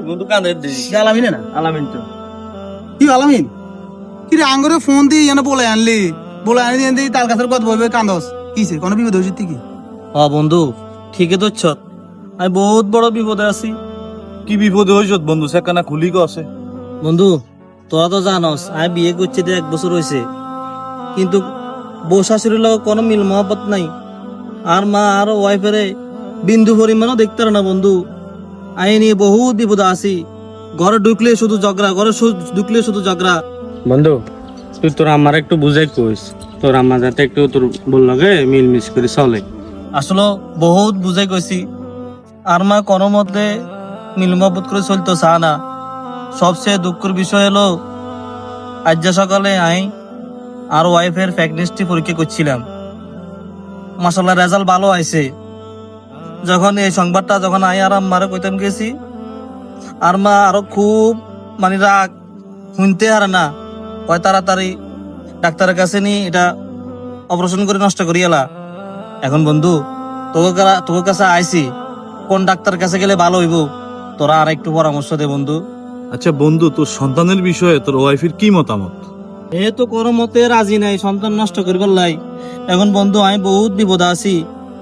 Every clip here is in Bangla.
বন্ধু কানের দিই আলামিন না আলামিন তো কি আলামিন কি রে আঙ্গুরে ফোন দিয়ে এনে বলে আনি তার কাছে কত বলবে কান্দস কিছে কোনো বিপদ হইছে কি বন্ধু ঠিকই তো ছত আমি বহুত বড় বিপদে আছি। কি বিপদে হইছ বন্ধু সেখানে খুলি আছে বন্ধু তোরা তো জানস আমি বিয়ে করছি 1 বছর হয়েছে, কিন্তু বউ শাশুড়ির লোক কোনো মিল মহব্বত নাই। আর মা আর ওয়াইফেরে বিন্দু পরিমাণও দেখতে পারে না বন্ধু। আমি নিয়ে বহুত বিপদে আছি। ঘরে ঢুকলে শুধু ঝগড়া, ঢুকলে শুধু ঝগড়া। বন্ধু তুই তোর আমার একটু বুঝাই কইস, তোর আমার যাতে একটু তোর বললো মিলমিশ করে চলে। আসলে বহুত বুঝাই কইছি, আর মা কোনো মধ্যে মিল মহব্বত করে চলতো চা না। সবচেয়ে দুঃখের বিষয় হলো আজ সকালে আই আর ওয়াইফের প্রেগনেন্সি পরীক্ষা করছিলাম। মাশাআল্লাহ রেজাল্ট ভালো আইছে। যখন এই সংবাদটা যখন আই আর আম্মারে কইতাম গেছি, আর মা আরো খুব মানে রাগ, শুনতে আর না, কয় তাড়াতাড়ি ডাক্তারের কাছে নি এটা অপারেশন করে নষ্ট করি এলা। এখন বন্ধু তোর কাছে আইছি, কোন ডাক্তার কাছে গেলে ভালো হইব তোরা আর একটু পরামর্শ দে বন্ধু। আচ্ছা বন্ধু, তোর সন্তানের বিষয়ে তোর ওয়াইফের কি মতামত? এ তো কোনো মতে রাজি নাই সন্তান নষ্ট করিবার লাই। এখন বন্ধু আমি বহুত বিপদে আছি।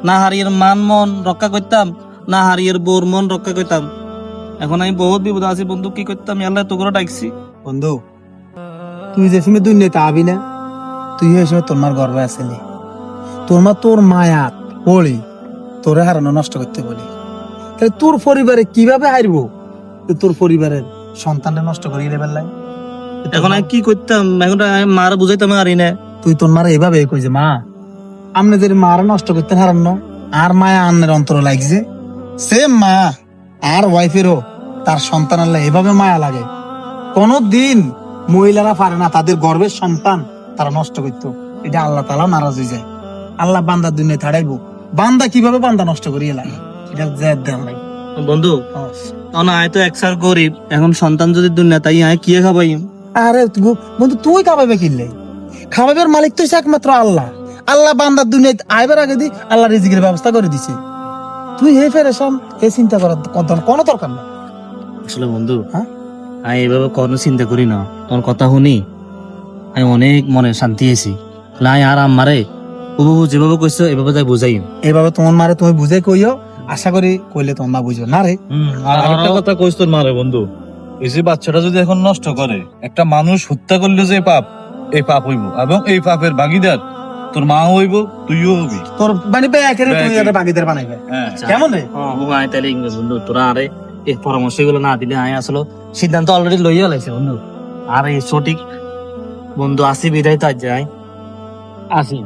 না হারিয়ের মন রক্ষা করতাম, না হারিয়ের বউর মন রক্ষা করতাম। এখন আমি বহুত বিপদে আছি বন্ধু, কি করতাম আল্লাহ তো করে ডাকছি। বন্ধু তুই যে সময় দুনিয়াতে আবি না, তুই এই সময় তোর মার গর্বে আসেনি, তোর মা তোর মায়া বলি তোরে হারানো নষ্ট করতে বলি, তাহলে তোর পরিবারে কিভাবে হারবো? তোর পরিবারের সন্তানটা নষ্ট করিয়ে দেবেন লাই। এখন আমি কি করতাম? এখন আমি মার বুঝাইতাম হারি না। তুই তোর মারা এভাবে কই যে মা আমনে যে মারা নষ্ট করতে হারানো আর মায়া আন্নের অন্তর লাগছে, সেম মা আর ওয়াইফেরও তার সন্তান আল্লাহ এভাবে মায়া লাগে। কোনদিন মহিলারা পারে না তাদের গর্ভের সন্তান তারা নষ্ট করতো। এটা আল্লাহ তাআলা নারাজ হয়ে যায়। আল্লাহ বান্দার দুনিয়ায় ছাড়াইবো, বান্দা কিভাবে বান্দা নষ্ট করিয়ে লাগে এটা জেদ দেন নাই বন্ধু আয় তো একসার গরিব, এখন সন্তান যদি দুনিয়া তাই আয় কি খাবাই? আরে বন্ধু তুই খাওয়াবে কিনলে? খাওয়াবের মালিক তো একমাত্র আল্লাহ। আল্লাহ বান্দার দুনিয়ায় আইবার আগে দি আল্লাহ রিজিকের ব্যবস্থা করে দিছে। তুই হে ফেরেশান হে চিন্তা করার কোনো দরকার না। আসলে বন্ধু হ্যাঁ আমি এভাবে কোনো চিন্তা করি না, তোমার কথা শুনি আমি অনেক মনে শান্তি আছি। লাই আর আমারে যেভাবে কইছো এভাবে তাই বুঝাই। এইভাবে তোমার মারে তুমি বুঝে কইও, আশা করি কইলে তোমার মা বুঝো না রে। আর একটা কথা কইস তোর মারে বন্ধু, এই যে বাচ্চাটা যদি এখন নষ্ট করে, একটা মানুষ হত্যা করলে যে পাপ, এই পাপ হইব এবং এই পাপের ভাগীদার তোর মা হইব, তুইও হবি। তোর মানে বেয়াকেরে তুই একটা বাগিদার বানাইবে কেমন রে? আয় তাহলে ইংরেজ বন্ধু, তোরা আরে এই পরামর্শ গুলো না দিলে আমি আসলে সিদ্ধান্ত অলরেডি লইয়া লাইছে বন্ধু। আর এই সঠিক বন্ধু আসি বিদায় তো আজ যাই আসি।